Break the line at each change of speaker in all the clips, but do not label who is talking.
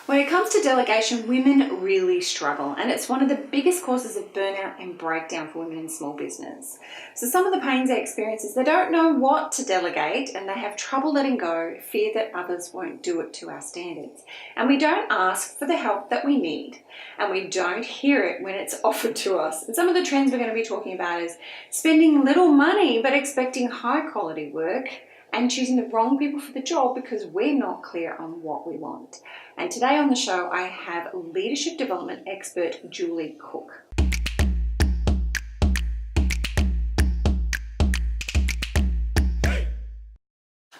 When it comes to delegation, women really struggle, and it's one of the biggest causes of burnout and breakdown for women in small business. So some of the pains they experience is they don't know what to delegate and they have trouble letting go, fear that others won't do it to our standards. And we don't ask for the help that we need, and we don't hear it when it's offered to us. And some of the trends we're going to be talking about is spending little money but expecting high quality work, and choosing the wrong people for the job because we're not clear on what we want. And today on the show, I have leadership development expert Julie Cook.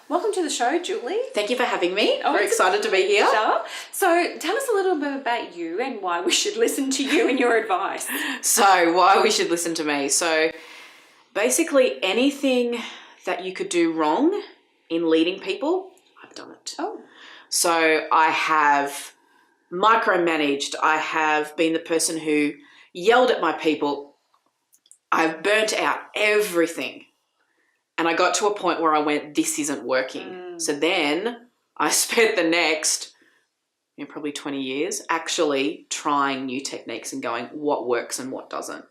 Welcome to the show, Julie.
Thank you for having me. Very excited to be here.
So tell us a little bit about you and why we should listen to you and your advice.
So why we should listen to me. So basically anything that you could do wrong in leading people, I've done it.
Oh.
So I have micromanaged. I have been the person who yelled at my people. I've burnt out everything. And I got to a point where I went, this isn't working. So then I spent the next probably 20 years actually trying new techniques and going, what works and what doesn't.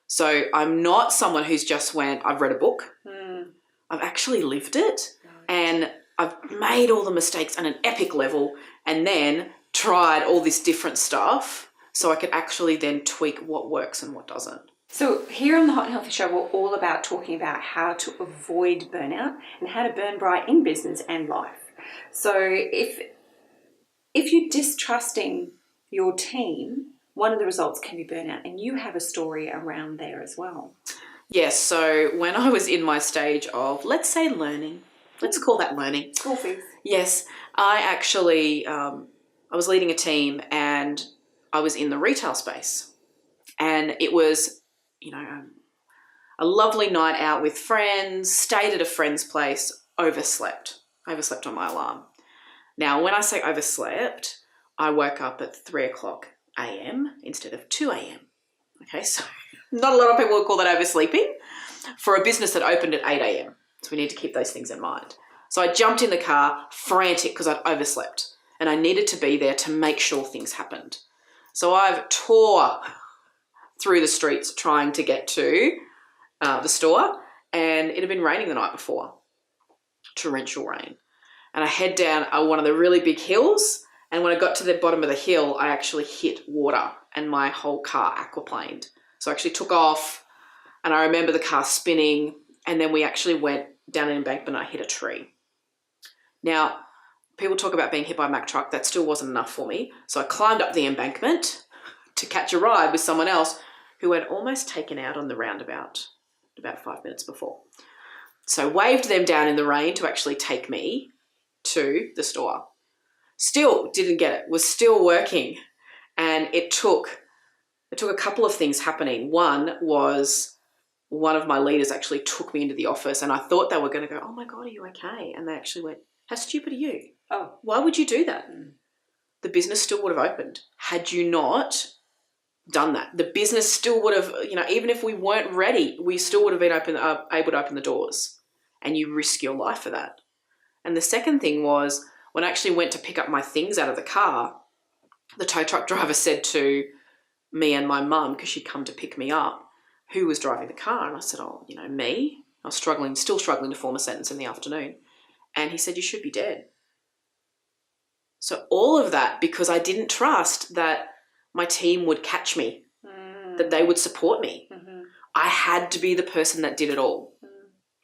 So I'm not someone who's just went, I've read a book. I've actually lived it, and I've made all the mistakes at an epic level and then tried all this different stuff so I could actually then tweak what works and what doesn't.
So here on the Hot and Healthy Show, we're all about talking about how to avoid burnout and how to burn bright in business and life. So if you're distrusting your team, one of the results can be burnout, and you have a story around there as well.
Yes, so when I was in my stage of, let's say, learning, let's call that learning.
School fees.
Yes, I actually, I was leading a team and I was in the retail space, and it was, a lovely night out with friends, stayed at a friend's place, overslept on my alarm. Now, when I say overslept, I woke up at 3 o'clock a.m. instead of 2 a.m. Okay, so not a lot of people would call that oversleeping for a business that opened at 8 a.m. So we need to keep those things in mind. So I jumped in the car frantic because I'd overslept and I needed to be there to make sure things happened. So I've tore through the streets trying to get to the store, and it had been raining the night before, torrential rain. And I head down one of the really big hills, and when I got to the bottom of the hill, I actually hit water and my whole car aquaplaned. So I actually took off, and I remember the car spinning, and then we actually went down an embankment and I hit a tree. Now, people talk about being hit by a Mack truck. That still wasn't enough for me. So I climbed up the embankment to catch a ride with someone else who had almost taken out on the roundabout about 5 minutes before. So waved them down in the rain to actually take me to the store. Still didn't get it, was still working. And it took a couple of things happening. One was one of my leaders actually took me into the office, and I thought they were going to go, oh my God, are you okay? And they actually went, how stupid are you?
Oh,
why would you do that? The business still would have opened. Had you not done that, the business still would have, even if we weren't ready, we still would have been able to open the doors, and you risk your life for that. And the second thing was, when I actually went to pick up my things out of the car, the tow truck driver said to me and my mum, because she'd come to pick me up, who was driving the car? And I said, oh, me. I was still struggling to form a sentence in the afternoon. And he said, you should be dead. So all of that because I didn't trust that my team would catch me, that they would support me. I had to be the person that did it all.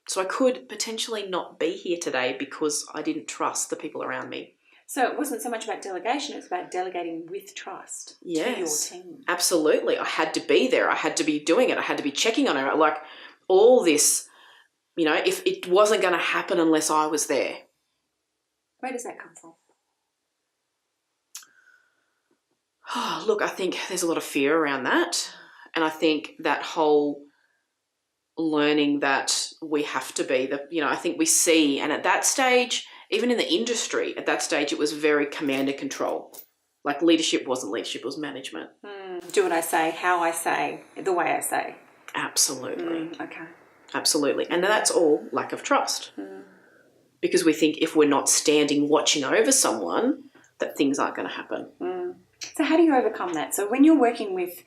So I could potentially not be here today because I didn't trust the people around me.
So it wasn't so much about delegation, it's about delegating with trust to your team.
Absolutely. I had to be there. I had to be doing it. I had to be checking on it. Like all this, if it wasn't going to happen unless I was there.
Where does that come from?
Oh, look, I think there's a lot of fear around that. And I think that whole learning that we have to be I think we see, and at that stage, even in the industry, at that stage, it was very command and control. Like leadership wasn't leadership, it was management.
Do what I say, how I say, the way I say.
Absolutely.
Okay.
Absolutely. And that's all lack of trust. Because we think if we're not standing watching over someone, that things aren't going to happen.
So how do you overcome that? So when you're working with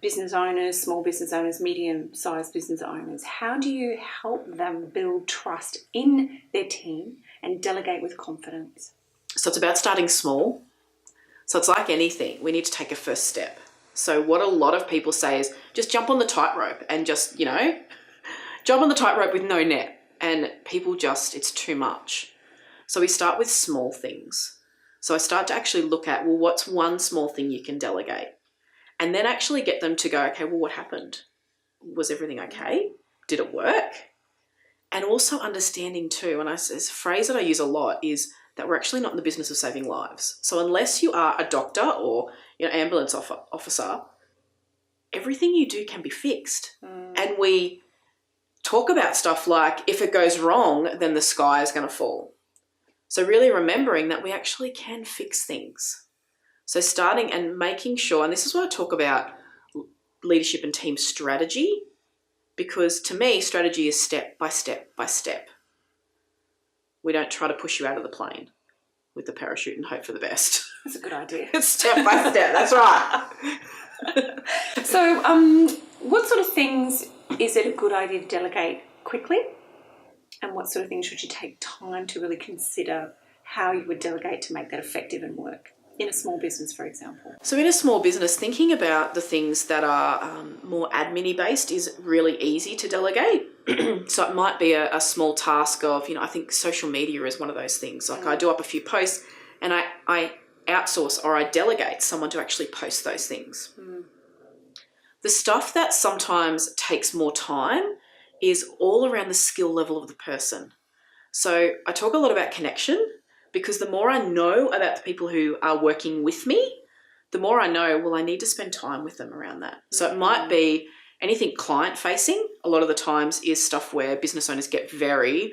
business owners, small business owners, medium-sized business owners, how do you help them build trust in their team and delegate with confidence?
So it's about starting small. So it's like anything. We need to take a first step. So what a lot of people say is just jump on the tightrope and just, jump on the tightrope with no net. And people it's too much. So we start with small things. So I start to actually look at, well, what's one small thing you can delegate? And then actually get them to go, okay, well, what happened? Was everything okay? Did it work? And also understanding too, and it's a phrase that I use a lot, is that we're actually not in the business of saving lives. So unless you are a doctor or ambulance officer, everything you do can be fixed. And we talk about stuff like, if it goes wrong, then the sky is going to fall. So really remembering that we actually can fix things. So starting and making sure, and this is why I talk about leadership and team strategy, because to me, strategy is step by step by step. We don't try to push you out of the plane with the parachute and hope for the best.
That's a good idea.
It's step by step, that's right.
So what sort of things is it a good idea to delegate quickly? And what sort of things should you take time to really consider how you would delegate to make that effective and work in a small business, for example?
So in a small business, thinking about the things that are more admin-y based is really easy to delegate. So it might be a small task of, I think social media is one of those things. Like I do up a few posts and I outsource or I delegate someone to actually post those things. The stuff that sometimes takes more time is all around the skill level of the person. So I talk a lot about connection, because the more I know about the people who are working with me, the more I know, well, I need to spend time with them around that. So it might be anything client facing. A lot of the times is stuff where business owners get very,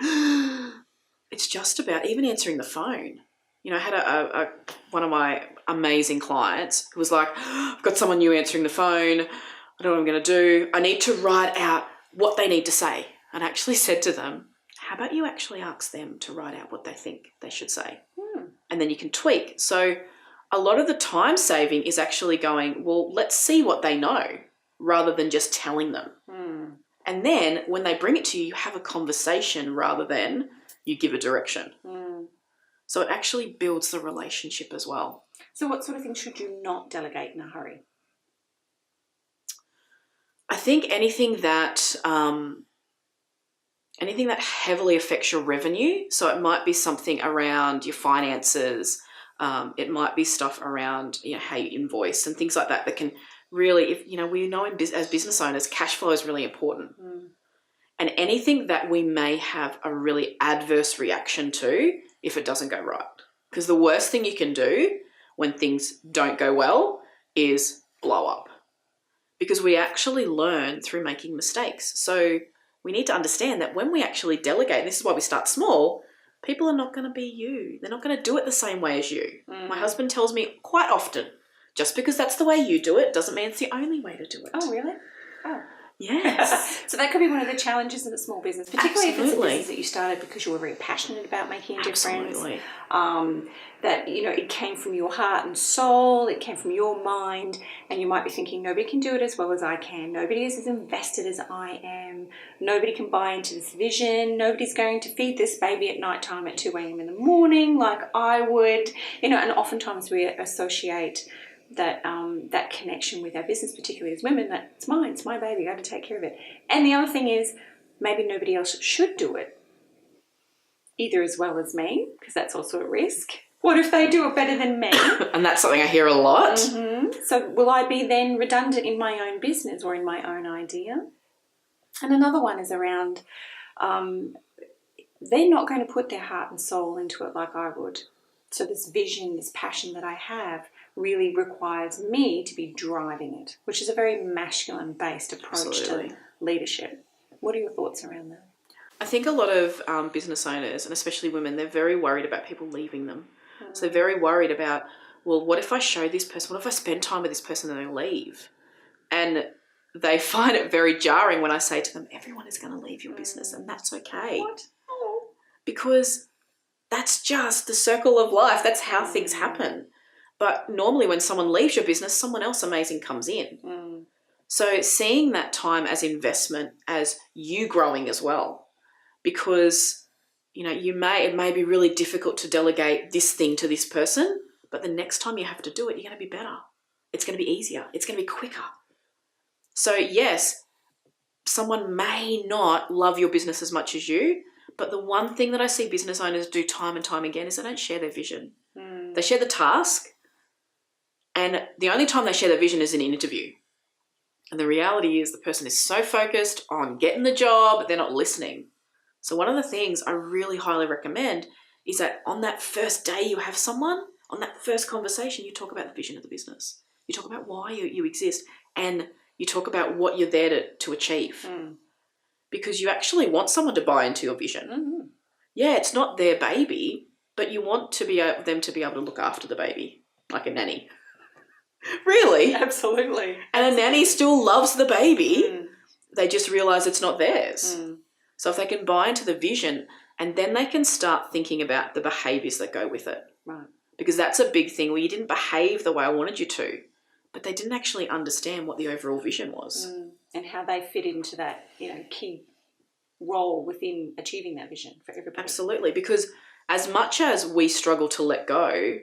it's just about even answering the phone. I had one of my amazing clients who was like, I've got someone new answering the phone. I don't know what I'm going to do. I need to write out what they need to say. And I actually said to them, how about you actually ask them to write out what they think they should say? And then you can tweak. So a lot of the time saving is actually going, well, let's see what they know rather than just telling them. And then when they bring it to you, you have a conversation rather than you give a direction. So it actually builds the relationship as well.
So what sort of things should you not delegate in a hurry?
I think anything that heavily affects your revenue. So it might be something around your finances. It might be stuff around how you invoice and things like that can really, we know as business owners, cash flow is really important. And anything that we may have a really adverse reaction to if it doesn't go right. Because the worst thing you can do when things don't go well is blow up. Because we actually learn through making mistakes. So we need to understand that when we actually delegate, and this is why we start small, people are not going to be you. They're not going to do it the same way as you. My husband tells me quite often, just because that's the way you do it doesn't mean it's the only way to do it.
Oh, really? Oh.
Yes.
So that could be one of the challenges in a small business, particularly if it's a
Absolutely.
business that you started because you were very passionate about making a difference.
Absolutely.
That, it came from your heart and soul, it came from your mind, and you might be thinking, nobody can do it as well as I can. Nobody is as invested as I am. Nobody can buy into this vision. Nobody's going to feed this baby at nighttime at 2 a.m. in the morning like I would. And oftentimes we associate that connection with our business, particularly as women, that it's mine, it's my baby, I got to take care of it. And the other thing is, maybe nobody else should do it either as well as me, because that's also a risk. What if they do it better than me?
And that's something I hear a lot.
So will I be then redundant in my own business or in my own idea? And another one is around they're not going to put their heart and soul into it like I would. So this vision, this passion that I have really requires me to be driving it, which is a very masculine-based approach to leadership. What are your thoughts around that?
I think a lot of business owners, and especially women, they're very worried about people leaving them. So they're very worried about, well, what if I show this person, what if I spend time with this person and they leave? And they find it very jarring when I say to them, everyone is going to leave your business and that's okay.
What? Oh.
Because That's just the circle of life. That's how things happen. But normally when someone leaves your business, someone else amazing comes in. So seeing that time as investment, as you growing as well, because, you know, it may be really difficult to delegate this thing to this person, but the next time you have to do it, you're going to be better. It's going to be easier. It's going to be quicker. So yes, someone may not love your business as much as you, but the one thing that I see business owners do time and time again is they don't share their vision. They share the task, and the only time they share their vision is in an interview. And the reality is the person is so focused on getting the job, they're not listening. So one of the things I really highly recommend is that on that first day you have someone, on that first conversation, you talk about the vision of the business. You talk about why you exist, and you talk about what you're there to achieve. Because you actually want someone to buy into your vision. Yeah, it's not their baby, but you want them to be able to look after the baby, like a nanny. Really?
Absolutely.
And a nanny still loves the baby. They just realise it's not theirs. So if they can buy into the vision, and then they can start thinking about the behaviours that go with it.
Right.
Because that's a big thing where you didn't behave the way I wanted you to, but they didn't actually understand what the overall vision was.
And how they fit into that, you know, key role within achieving that vision for everybody.
Absolutely. Because as much as we struggle to let go,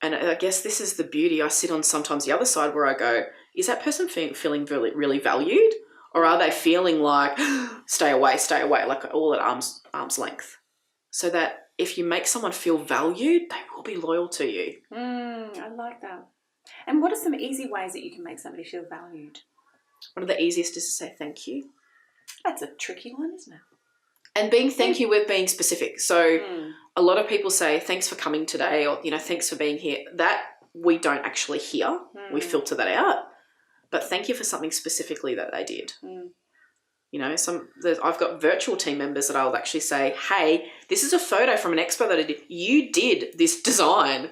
and I guess this is the beauty, I sit on sometimes the other side where I go, is that person feeling really, really valued? Or are they feeling like, stay away, like all at arm's length? So that if you make someone feel valued, they will be loyal to you.
I like that. And what are some easy ways that you can make somebody feel valued?
One of the easiest is to say thank you.
That's a tricky one, isn't it?
And being thank you with being specific. So a lot of people say, thanks for coming today, or, you know, thanks for being here. That we don't actually hear. We filter that out. But thank you for something specifically that they did. You know, I've got virtual team members that I'll actually say, hey, this is a photo from an expo that I did. You did this design.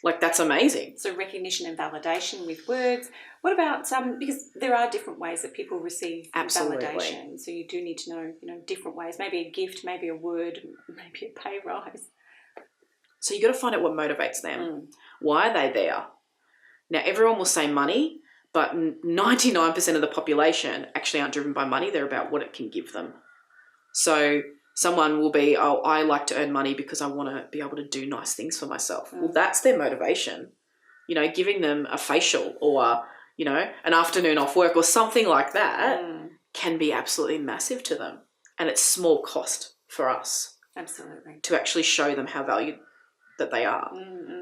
Like, that's amazing.
So recognition and validation with words. What about because there are different ways that people receive validation. So you do need to know, you know, different ways. Maybe a gift, maybe a word, maybe a pay rise.
So you got to find out what motivates them. Why are they there? Now, everyone will say money, but 99% of the population actually aren't driven by money. They're about what it can give them. So someone will be, oh, I like to earn money because I want to be able to do nice things for myself. Well, that's their motivation. You know, giving them a facial or, you know, an afternoon off work or something like that can be absolutely massive to them. And it's small cost for us.
Absolutely. To
actually show them how valued that they are.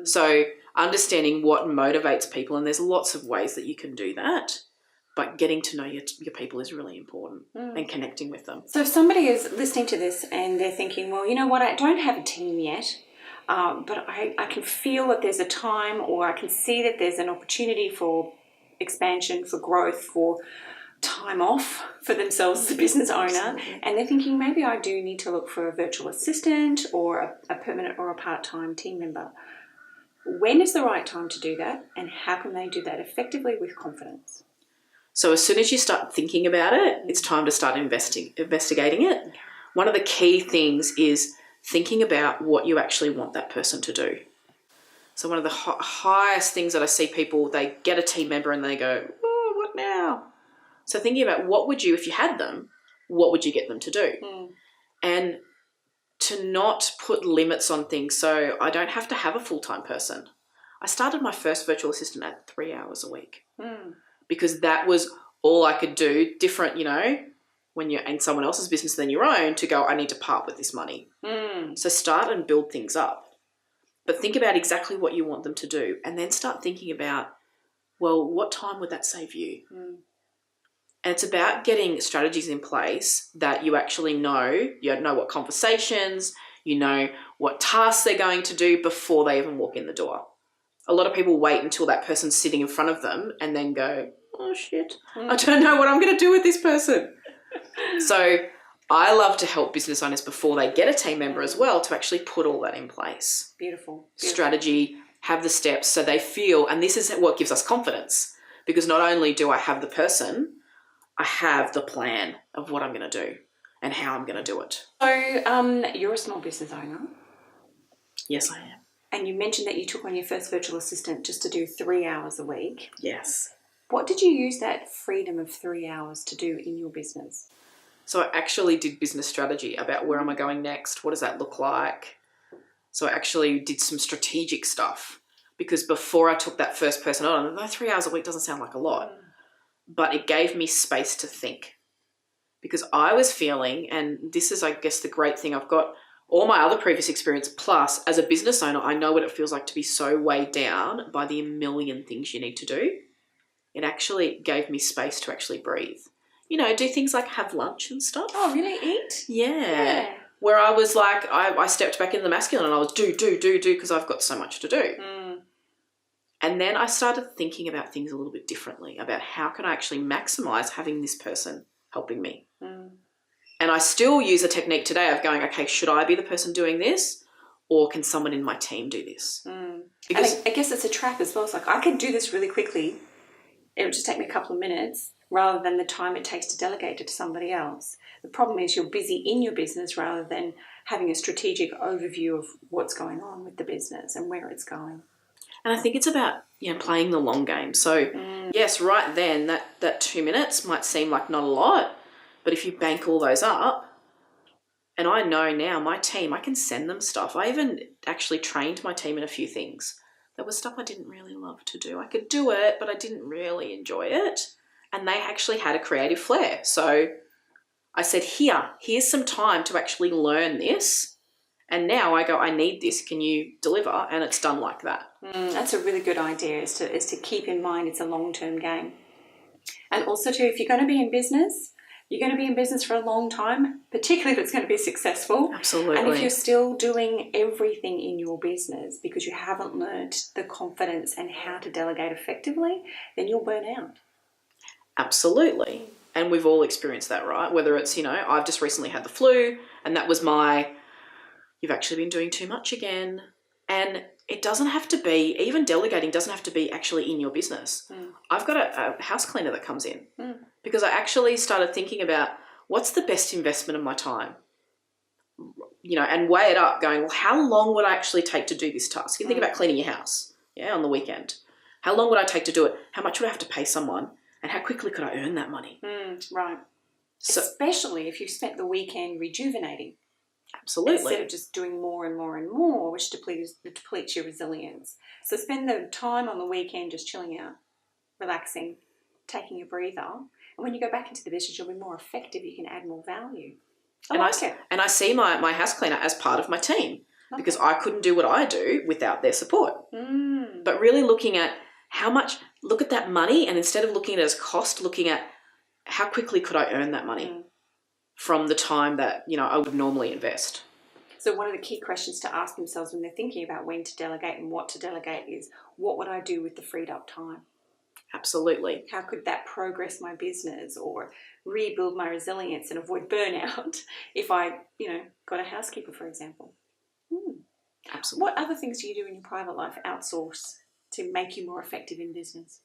So understanding what motivates people, and there's lots of ways that you can do that, but getting to know your people is really important and connecting with them.
So if somebody is listening to this and they're thinking, well, you know what, I don't have a team yet, but I can feel that there's a time, or I can see that there's an opportunity for expansion, for growth, for time off for themselves as a business owner. Absolutely. And they're thinking, maybe I do need to look for a virtual assistant or a permanent or a part-time team member. When is the right time to do that, and how can they do that effectively with confidence?
So as soon as you start thinking about it, it's time to start investigating it. Okay. One of the key things is thinking about what you actually want that person to do. So one of the highest things that I see people, they get a team member and they go, oh, what now? So thinking about what would you, if you had them, what would you get them to do? And to not put limits on things. So I don't have to have a full-time person. I started my first virtual assistant at 3 hours a week because that was all I could do. Different, you know, when you're in someone else's business than your own, to go, I need to part with this money. So start and build things up. But think about exactly what you want them to do, and then start thinking about, well, what time would that save you? And it's about getting strategies in place that you actually know. You know what conversations, you know what tasks they're going to do before they even walk in the door. A lot of people wait until that person's sitting in front of them and then go, oh shit, I don't know what I'm going to do with this person. So I love to help business owners before they get a team member as well, to actually put all that in place.
Beautiful.
Strategy, have the steps so they feel, and this is what gives us confidence, because not only do I have the person, I have the plan of what I'm going to do. and how I'm going to do it.
So you're a small business owner.
Yes, I am.
And you mentioned that you took on your first virtual assistant just to do 3 hours a week.
Yes.
What did you use that freedom of 3 hours to do in your business?
So I actually did business strategy about where am I going next? What does that look like? So I actually did some strategic stuff, because before I took that first person on, though 3 hours a week doesn't sound like a lot, but it gave me space to think, because I was feeling, and this is, I guess, the great thing, I've got all my other previous experience, plus as a business owner, I know what it feels like to be so weighed down by the million things you need to do. It actually gave me space to actually breathe. You know, do things like have lunch and stuff.
Oh, really? Eat?
Yeah. Where I was like, I stepped back into the masculine and I was do, because I've got so much to do. And then I started thinking about things a little bit differently, about how can I actually maximize having this person helping me. And I still use a technique today of going, okay, should I be the person doing this, or can someone in my team do this? Because
and I guess it's a trap as well. It's like, I could do this really quickly. It would just take me a couple of minutes rather than the time it takes to delegate it to somebody else. The problem is you're busy in your business rather than having a strategic overview of what's going on with the business and where it's going.
And I think it's about, you know, playing the long game. So yes, right then that 2 minutes might seem like not a lot, but if you bank all those up, and I know now my team, I can send them stuff. I even actually trained my team in a few things. There was stuff I didn't really love to do. I could do it, but I didn't really enjoy it. And they actually had a creative flair. So I said, here's some time to actually learn this. And now I go, I need this. Can you deliver? And it's done like that.
That's a really good idea, is to keep in mind it's a long-term game. And also too, if you're going to be in business, you're going to be in business for a long time, particularly if it's going to be successful.
Absolutely.
And if you're still doing everything in your business because you haven't learned the confidence and how to delegate effectively, then you'll burn out.
Absolutely. And we've all experienced that, right? Whether it's, you know, I've just recently had the flu and that was you've actually been doing too much again. And it doesn't have to be, even delegating doesn't have to be actually in your business. I've got a house cleaner that comes in because I actually started thinking about what's the best investment of my time, you know, and weigh it up going, well, how long would I actually take to do this task? You think about cleaning your house, on the weekend. How long would I take to do it? How much would I have to pay someone? And how quickly could I earn that money?
Right. So, especially if you've spent the weekend rejuvenating.
Absolutely.
Instead of just doing more and more and more, which depletes your resilience. So spend the time on the weekend just chilling out, relaxing, taking a breather. And when you go back into the business, you'll be more effective. You can add more value. And
I see my house cleaner as part of my team because I couldn't do what I do without their support. But really looking at look at that money, and instead of looking at it as cost, looking at how quickly could I earn that money from the time that, you know, I would normally invest.
So one of the key questions to ask themselves when they're thinking about when to delegate and what to delegate is, what would I do with the freed up time?
Absolutely.
How could that progress my business or rebuild my resilience and avoid burnout if I, you know, got a housekeeper, for example?
Absolutely.
What other things do you do in your private life outsource to make you more effective in business?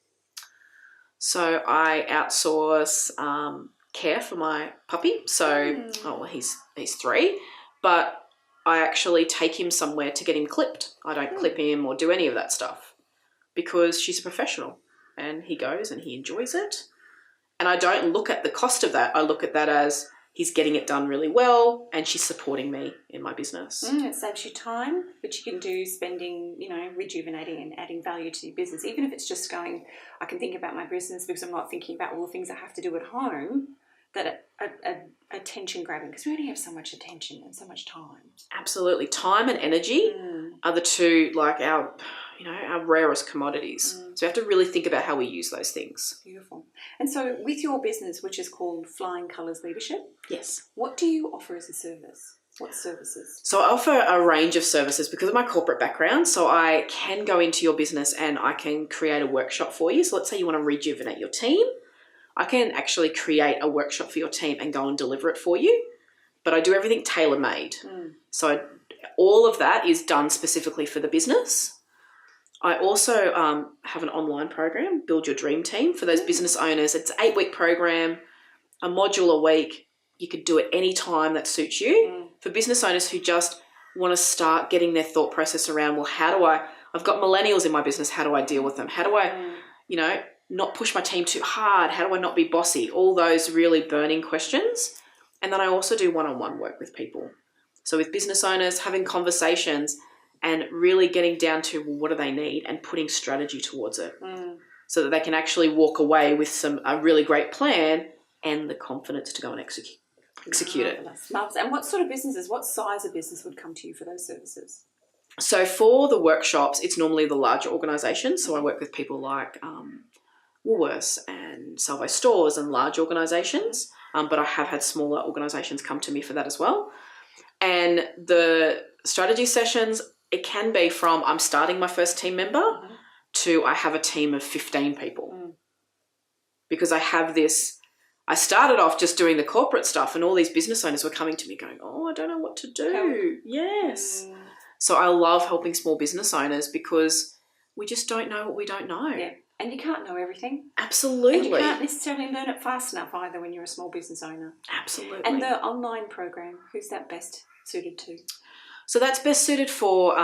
So I outsource care for my puppy. So, he's 3, but I actually take him somewhere to get him clipped. I don't clip him or do any of that stuff because she's a professional and he goes and he enjoys it. And I don't look at the cost of that. I look at that as he's getting it done really well and she's supporting me in my business.
It saves you time, which you can do spending, you know, rejuvenating and adding value to your business. Even if it's just going, I can think about my business because I'm not thinking about all the things I have to do at home that are attention grabbing, because we only have so much attention and so much time.
Absolutely. Time and energy are the two, like our rarest commodities. So we have to really think about how we use those things.
Beautiful. And so with your business, which is called Flying Colours Leadership,
yes,
what do you offer as a service? What services?
So I offer a range of services because of my corporate background. So I can go into your business and I can create a workshop for you. So let's say you want to rejuvenate your team. I can actually create a workshop for your team and go and deliver it for you. But I do everything tailor-made. So all of that is done specifically for the business. I also have an online program, Build Your Dream Team, for those business owners. It's an 8-week program, a module a week. you could do it any time that suits you. For business owners who just want to start getting their thought process around, well, I've got millennials in my business, how do I deal with them? How do I, not push my team too hard? How do I not be bossy? All those really burning questions. And then I also do one-on-one work with people. So with business owners, having conversations and really getting down to, well, what do they need, and putting strategy towards it so that they can actually walk away with a really great plan and the confidence to go and execute it.
Marvelous. And what sort of businesses, what size of business would come to you for those services?
So for the workshops, it's normally the larger organisations. So I work with people like Woolworths and Salvo Stores and large organisations, but I have had smaller organisations come to me for that as well. And the strategy sessions, it can be from I'm starting my first team member to I have a team of 15 people. Because I started off just doing the corporate stuff, and all these business owners were coming to me going, oh, I don't know what to do. Help. Yes. So I love helping small business owners because we just don't know what we don't know.
Yeah. And you can't know everything.
Absolutely.
And you can't necessarily learn it fast enough either when you're a small business owner.
Absolutely.
And the online program, who's that best suited to?
So that's best suited for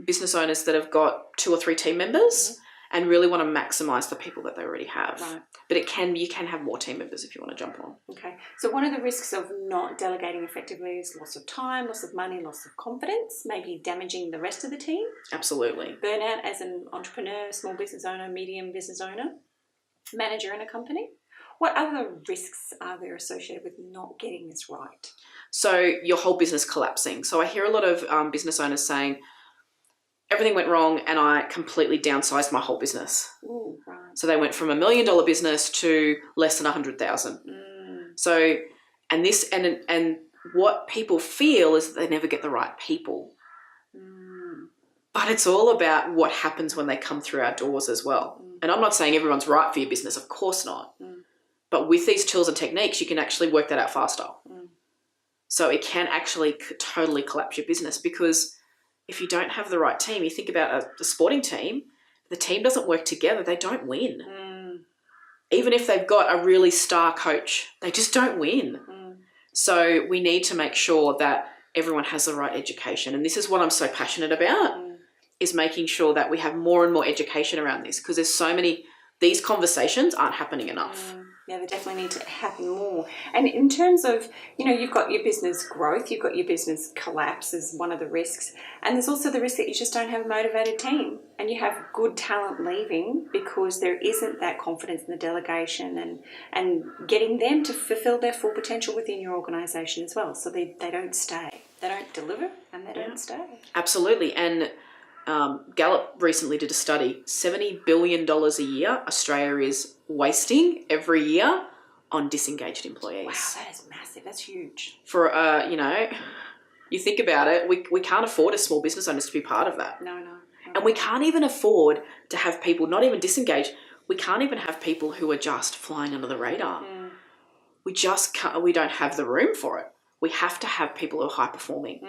business owners that have got 2 or 3 team members and really want to maximise the people that they already have.
Right.
But you can have more team members if you want to jump on.
Okay. So one of the risks of not delegating effectively is loss of time, loss of money, loss of confidence, maybe damaging the rest of the team.
Absolutely.
Burnout as an entrepreneur, small business owner, medium business owner, manager in a company. What other risks are there associated with not getting this right?
So your whole business collapsing. So I hear a lot of business owners saying, everything went wrong and I completely downsized my whole business.
Ooh, right.
So they went from $1 million business to less than 100,000. So, and what people feel is that they never get the right people. But it's all about what happens when they come through our doors as well. And I'm not saying everyone's right for your business, of course not. But with these tools and techniques, you can actually work that out faster. So it can actually totally collapse your business, because if you don't have the right team, you think about a sporting team, the team doesn't work together, they don't win. Even if they've got a really star coach, they just don't win. So we need to make sure that everyone has the right education. And this is what I'm so passionate about, is making sure that we have more and more education around this, because there's so many, these conversations aren't happening enough.
Yeah, they definitely need to happen more. And in terms of, you've got your business growth, you've got your business collapse as one of the risks. And there's also the risk that you just don't have a motivated team and you have good talent leaving because there isn't that confidence in the delegation and getting them to fulfill their full potential within your organisation as well. So they don't stay. They don't deliver and they don't stay.
Absolutely. And Gallup recently did a study, $70 billion a year Australia is wasting every year on disengaged employees.
Wow, that is massive. That's huge.
For, you think about it, we can't afford as small business owners to be part of that.
No.
And we can't even afford to have people, not even disengaged, we can't even have people who are just flying under the radar. We just can't, we don't have the room for it. We have to have people who are high performing.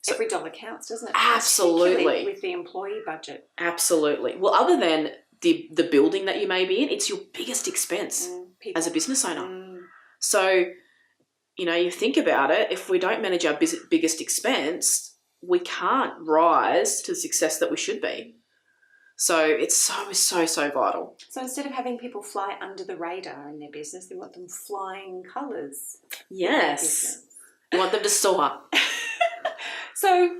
So, every dollar counts, doesn't it?
Absolutely.
Particularly with the employee budget.
Absolutely. Well, other than the building that you may be in, it's your biggest expense as a business owner. So, you think about it, if we don't manage our biggest expense, we can't rise to the success that we should be. So it's so vital.
So instead of having people fly under the radar in their business, they want them flying colours.
Yes. You want them to soar.
So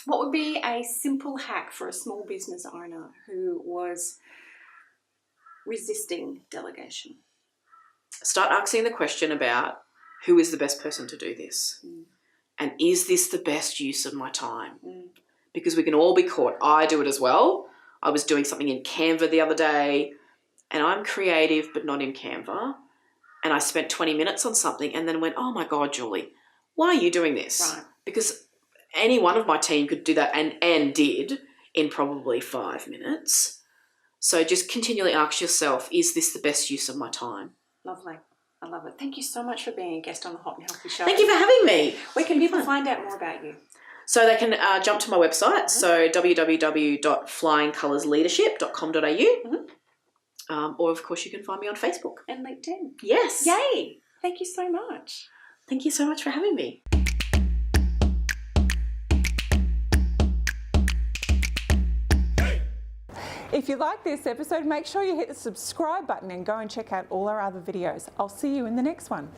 what would be a simple hack for a small business owner who was resisting delegation?
Start asking the question about who is the best person to do this? And is this the best use of my time? Because we can all be caught. I do it as well. I was doing something in Canva the other day and I'm creative but not in Canva. And I spent 20 minutes on something and then went, oh my God, Julie, why are you doing this?
Right.
Because any one of my team could do that and did in probably 5 minutes. So just continually ask yourself, is this the best use of my time?
Lovely. I love it. Thank you so much for being a guest on the Hot and Healthy Show.
Thank you for having me.
Where can people find out more about you?
So they can jump to my website, so www.flyingcolorsleadership.com.au, or of course you can find me on Facebook.
And LinkedIn.
Yes.
Yay. Thank you so much.
Thank you so much for having me.
If you like this episode, make sure you hit the subscribe button and go and check out all our other videos. I'll see you in the next one.